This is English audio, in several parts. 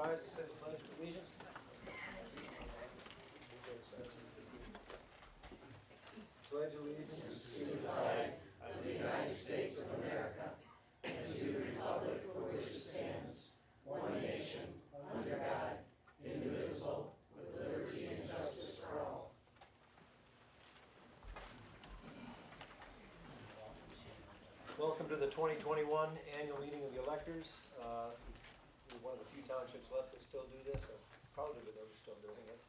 rise and say the pledge of allegiance. Pledge allegiance to the flag of the United States of America and to the republic for which it stands, one nation, under God, indivisible, with liberty and justice for all. Welcome to the 2021 annual meeting of the electors. We're one of the few townships left that still do this. I'm proud of it that we're still doing it.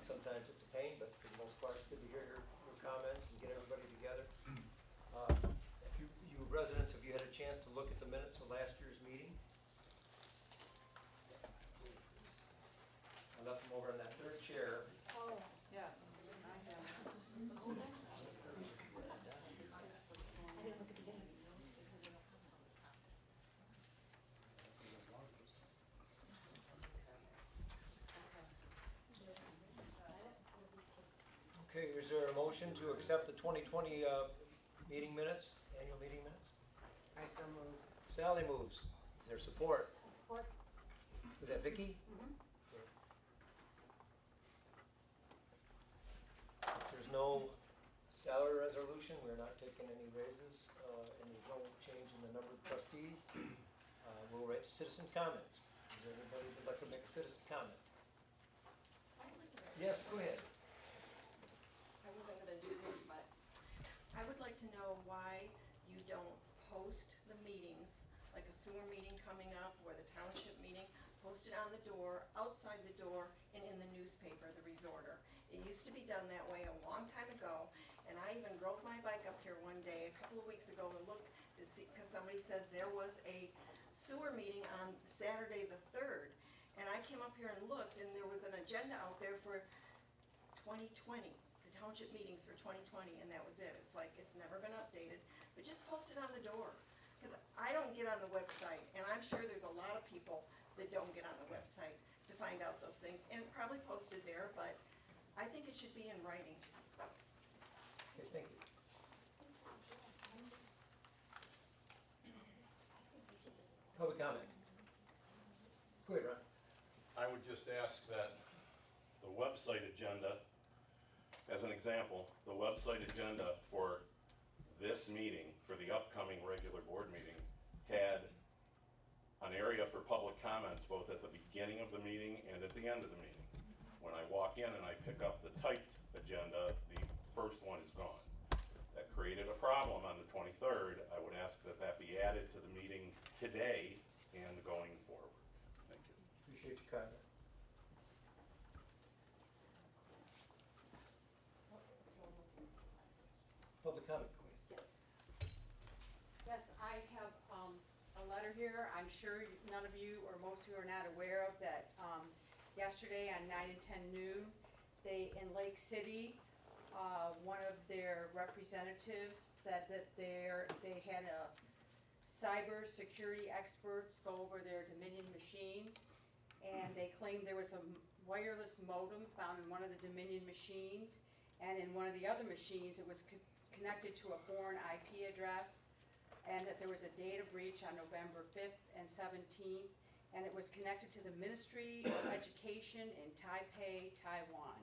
Sometimes it's a pain, but for the most part, it's good to hear your comments and get everybody together. If you residents, have you had a chance to look at the minutes of last year's meeting? I left them over in that third chair. Oh, yes, I have. Oh, that's I didn't look at the date. Okay, is there a motion to accept the 2020 meeting minutes, annual meeting minutes? I so move. Sally moves. Is there support? Support. Is that Vicky? Since there's no salary resolution, we're not taking any raises, and there's no change in the number of trustees. We'll write to citizens' comments. Is there anybody who would like to make a citizen comment? Yes, go ahead. I wasn't going to do this, but I would like to know why you don't post the meetings, like a sewer meeting coming up or the township meeting, post it on the door, outside the door, and in the newspaper, the Resorter. It used to be done that way a long time ago, and I even rode my bike up here one day, a couple of weeks ago, to look to see, because somebody said there was a sewer meeting on Saturday the 3rd, and I came up here and looked, and there was an agenda out there for 2020. The township meetings for 2020, and that was it. It's like, it's never been updated, but just post it on the door. Because I don't get on the website, and I'm sure there's a lot of people that don't get on the website to find out those things. And it's probably posted there, but I think it should be in writing. Okay, thank you. Public comment. Go ahead, Ron. I would just ask that the website agenda, as an example, the website agenda for this meeting, for the upcoming regular board meeting, had an area for public comments both at the beginning of the meeting and at the end of the meeting. When I walk in and I pick up the typed agenda, the first one is gone. That created a problem on the 23rd. I would ask that that be added to the meeting today and going forward. Thank you. Appreciate your comment. Public comment, go ahead. Yes. Yes, I have a letter here. I'm sure none of you or most of you are not aware of that. Yesterday on 9 and 10 noon, in Lake City, one of their representatives said that they had a cyber security experts go over their Dominion machines, and they claimed there was a wireless modem found in one of the Dominion machines, and in one of the other machines it was connected to a foreign IP address, and that there was a data breach on November 5th and 17th, and it was connected to the Ministry of Education in Taipei, Taiwan.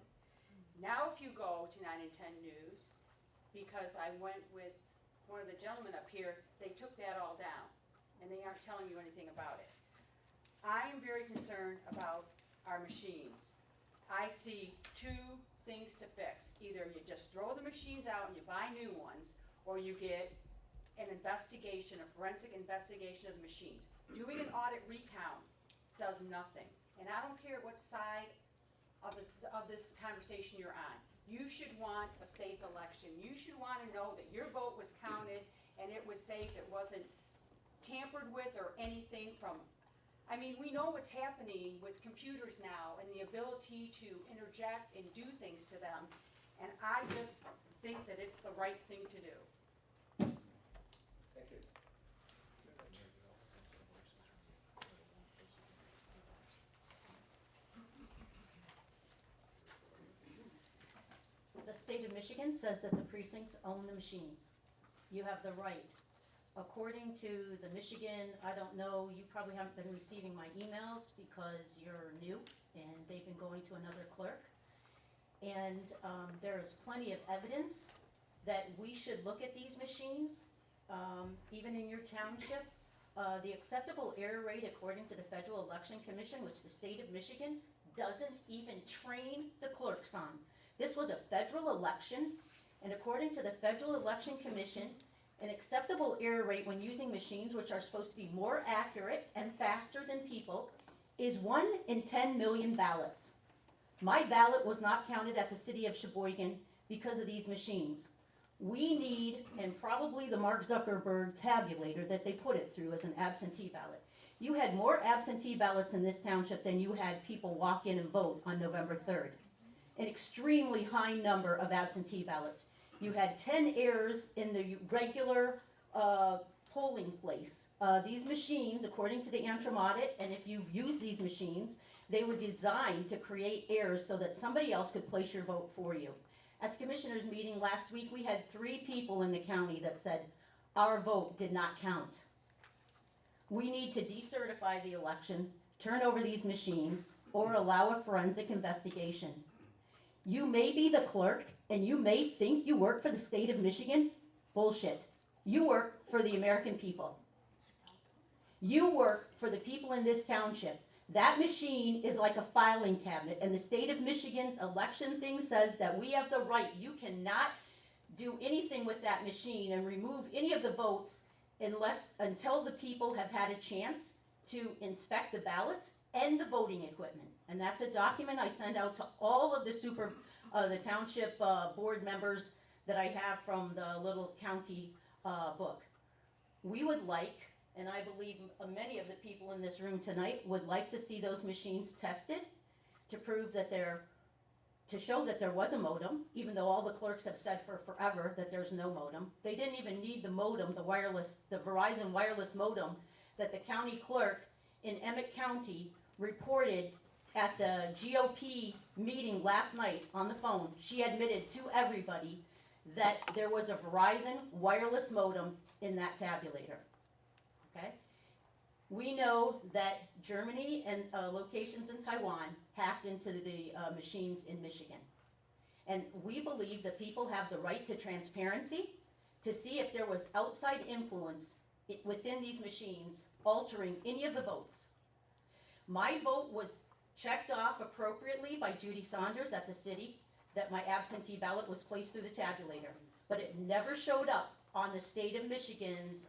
Now if you go to 9 and 10 News, because I went with one of the gentlemen up here, they took that all down, and they aren't telling you anything about it. I am very concerned about our machines. I see two things to fix. Either you just throw the machines out and you buy new ones, or you get an investigation, a forensic investigation of the machines. Doing an audit recount does nothing. And I don't care what side of this conversation you're on. You should want a safe election. You should want to know that your vote was counted and it was safe, it wasn't tampered with or anything from. I mean, we know what's happening with computers now and the ability to interject and do things to them, and I just think that it's the right thing to do. Thank you. The state of Michigan says that the precincts own the machines. You have the right according to the Michigan, I don't know, you probably haven't been receiving my emails because you're new and they've been going to another clerk. And there is plenty of evidence that we should look at these machines, even in your township. The acceptable error rate according to the Federal Election Commission, which the state of Michigan doesn't even train the clerks on. This was a federal election, and according to the Federal Election Commission, an acceptable error rate when using machines which are supposed to be more accurate and faster than people is 1 in 10 million ballots. My ballot was not counted at the city of Sheboygan because of these machines. We need, and probably the Mark Zuckerberg tabulator that they put it through as an absentee ballot. You had more absentee ballots in this township than you had people walk in and vote on November 3rd. An extremely high number of absentee ballots. You had 10 errors in the regular polling place. These machines, according to the Antrim audit, and if you've used these machines, they were designed to create errors so that somebody else could place your vote for you. At the commissioners meeting last week, we had 3 people in the county that said, our vote did not count. We need to decertify the election, turn over these machines, or allow a forensic investigation. You may be the clerk, and you may think you work for the state of Michigan. Bullshit. You work for the American people. You work for the people in this township. That machine is like a filing cabinet, and the state of Michigan's election thing says that we have the right. You cannot do anything with that machine and remove any of the votes until the people have had a chance to inspect the ballots and the voting equipment. And that's a document I send out to all of the township board members that I have from the little county book. We would like, and I believe many of the people in this room tonight would like to see those machines tested to prove that to show that there was a modem, even though all the clerks have said for forever that there's no modem. They didn't even need the modem, the Verizon wireless modem that the county clerk in Emmett County reported at the GOP meeting last night on the phone. She admitted to everybody that there was a Verizon wireless modem in that tabulator. Okay? We know that Germany and locations in Taiwan hacked into the machines in Michigan. And we believe that people have the right to transparency to see if there was outside influence within these machines altering any of the votes. My vote was checked off appropriately by Judy Saunders at the city that my absentee ballot was placed through the tabulator, but it never showed up on the state of Michigan's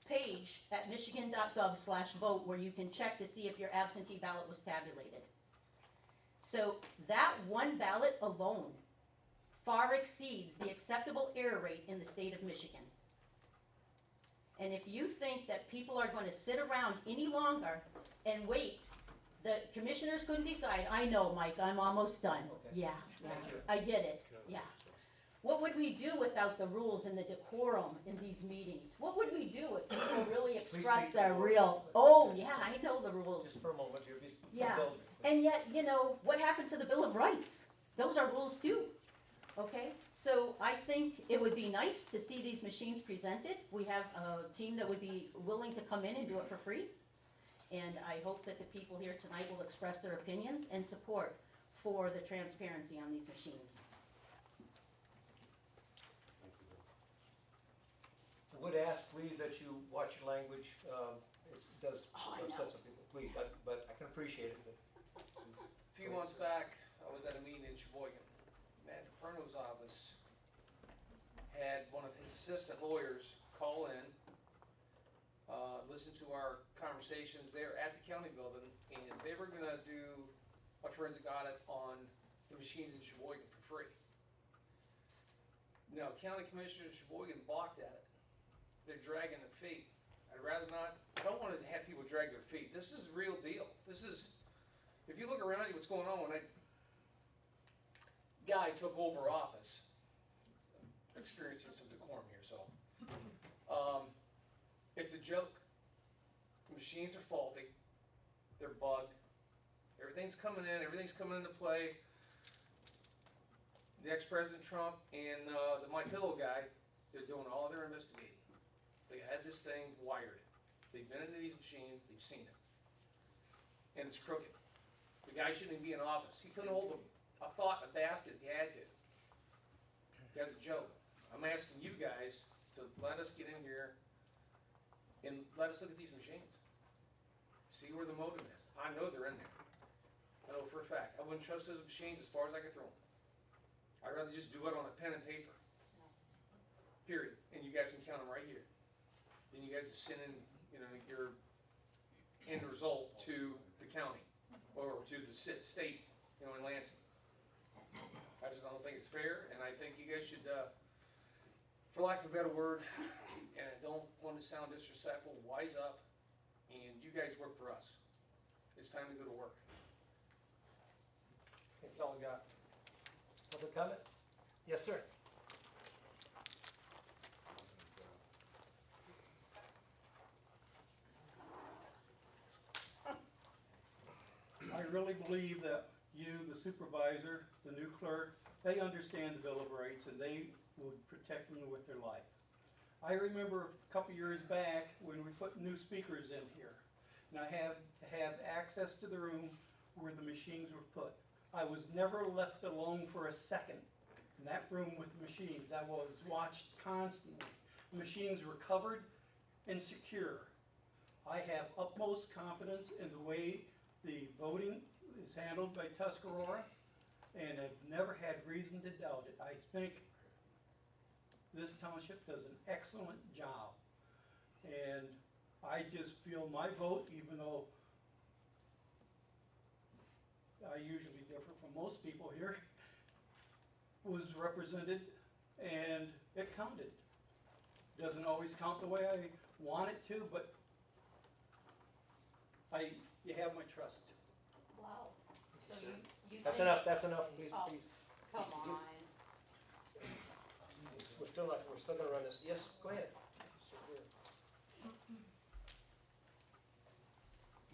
page at michigan.gov/vote where you can check to see if your absentee ballot was tabulated. So that one ballot alone far exceeds the acceptable error rate in the state of Michigan. And if you think that people are going to sit around any longer and wait, the commissioners couldn't decide. I know, Mike, I'm almost done. Okay. Yeah, Thank you. I get it, yeah. What would we do without the rules and the decorum in these meetings? What would we do if people really express speak their the real, rules. oh, yeah, I know the rules. Just for a moment, you're Yeah. indulging. And yet, you know, what happened to the Bill of Rights? Those are rules too, okay? So I think it would be nice to see these machines presented. We have a team that would be willing to come in and do it for free. And I hope that the people here tonight will express their opinions and support for the transparency on these machines. I would ask, please, that you watch your language. It does I upset know. some people, please, but I can appreciate it. A few months back, I was at a meeting in Sheboygan. Matt DePerno's office had one of his assistant lawyers call in, listen to our conversations there at the county building, and they were gonna do a forensic audit on the machines in Sheboygan for free. Now, county commissioner in Sheboygan balked at it. They're dragging their feet. I'd rather not, I don't wanna have people drag their feet. This is the real deal. This is, if you look around you, what's going on when that guy took over office, experiencing some decorum here, so. It's a joke. The machines are faulty. They're bugged. Everything's coming in, everything's coming into play. The ex-President Trump and the My Pillow guy They're doing all their investigating. They had this thing wired. They've been into these machines, they've seen it. And it's crooked. The guy shouldn't even be in office. He couldn't hold a basket if he had to. That's a joke. I'm asking you guys to let us get in here and let us look at these machines. See where the modem is. I know they're in there. I know for a fact. I wouldn't trust those machines as far as I could throw them. I'd rather just do it on a pen and paper. Period. And you guys can count them right here. Then you guys are sending, your end result to the county or to the state, in Lansing. I just don't think it's fair, and I think you guys should, for lack of a better word, and I don't want to sound disrespectful, wise up, and you guys work for us. It's time to go to work. That's all I got. Public comment? Yes, sir. I really believe that you, the supervisor, the new clerk, they understand the Bill of Rights and they would protect them with their life. I remember a couple years back when we put new speakers in here, and I had to have access to the room where the machines were put. I was never left alone for a second in that room with the machines. I was watched constantly. The machines were covered and secure. I have utmost confidence in the way the voting is handled by Tuscarora, and I've never had reason to doubt it. I think this township does an excellent job, and I just feel my vote, even though I usually differ from most people here, was represented and it counted. Doesn't always count the way I want it to, but you have my trust. Wow. So you That's think- enough, please, Oh. please. Come You- on. We're still gonna run this, yes, go ahead.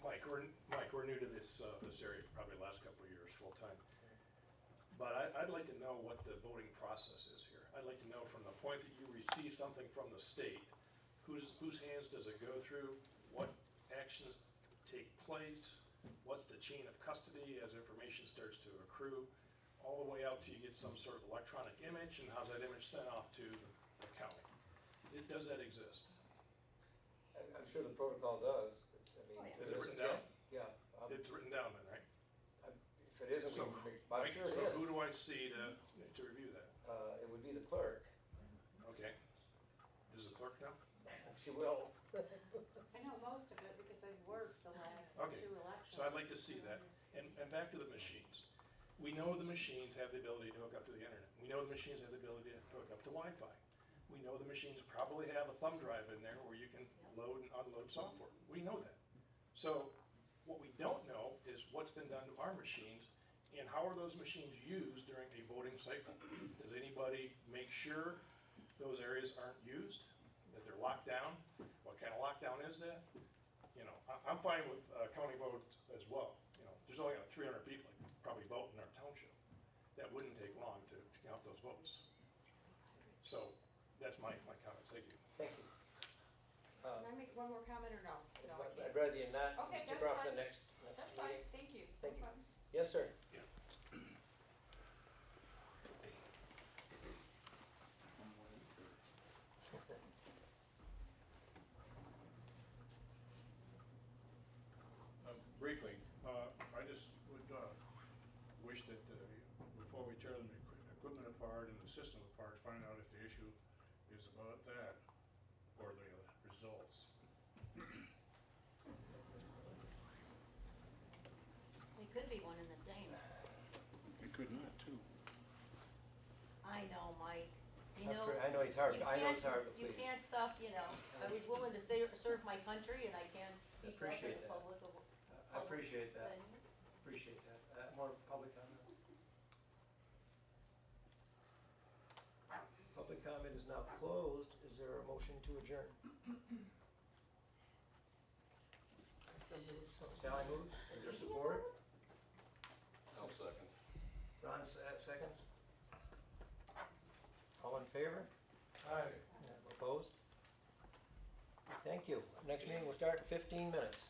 Mike, we're new to this area, probably the last couple of years, full-time. But I'd like to know what the voting process is here. I'd like to know from the point that you receive something from the state, whose hands does it go through? What actions take place? What's the chain of custody as information starts to accrue? All the way out till you get some sort of electronic image, and how's that image sent off to the county? Does that exist? I'm sure the protocol does. I mean, Oh, yeah. Is it written down? Yeah. It's written down then, right? If it isn't, So, I'm sure it So who is. do I see to review that? It would be the clerk. Okay. Does the clerk know? She will. I know most of it because I've worked the last Okay. 2 elections. So I'd like to see that. And back to the machines. We know the machines have the ability to hook up to the internet. We know the machines have the ability to hook up to Wi-Fi. We know the machines probably have a thumb drive in there where you can load and unload software. We know that. So what we don't know is what's been done to our machines and how are those machines used during a voting cycle? Does anybody make sure those areas aren't used, that they're locked down? What kind of lockdown is that? I'm fine with county votes as well. There's only 300 people that probably vote in our township. That wouldn't take long to count those votes. So that's my comments. Thank you. Thank you. Can I make one more comment or no? No, I I'd can't. rather you not, Okay, stick that's around for the fine. next That's fine, meeting. thank you. Thank No you. problem. Yes, sir. Briefly, I just would wish that before we tear the equipment apart and the system apart, find out if the issue is about that or the results. It could be one and the same. It could not, too. I know, Mike. You I know. I know he's hard, you I know can't- it's hard to You please. can't stop, I was willing to serve my country and I can't speak up in Appreciate the that. public of. I appreciate that, thing. appreciate that. More public comment? Public comment is now closed. Is there a motion to adjourn? Sally moved, is there support? I'll second. Ron seconds. All in favor? Aye. Opposed? Thank you. Next meeting will start in 15 minutes.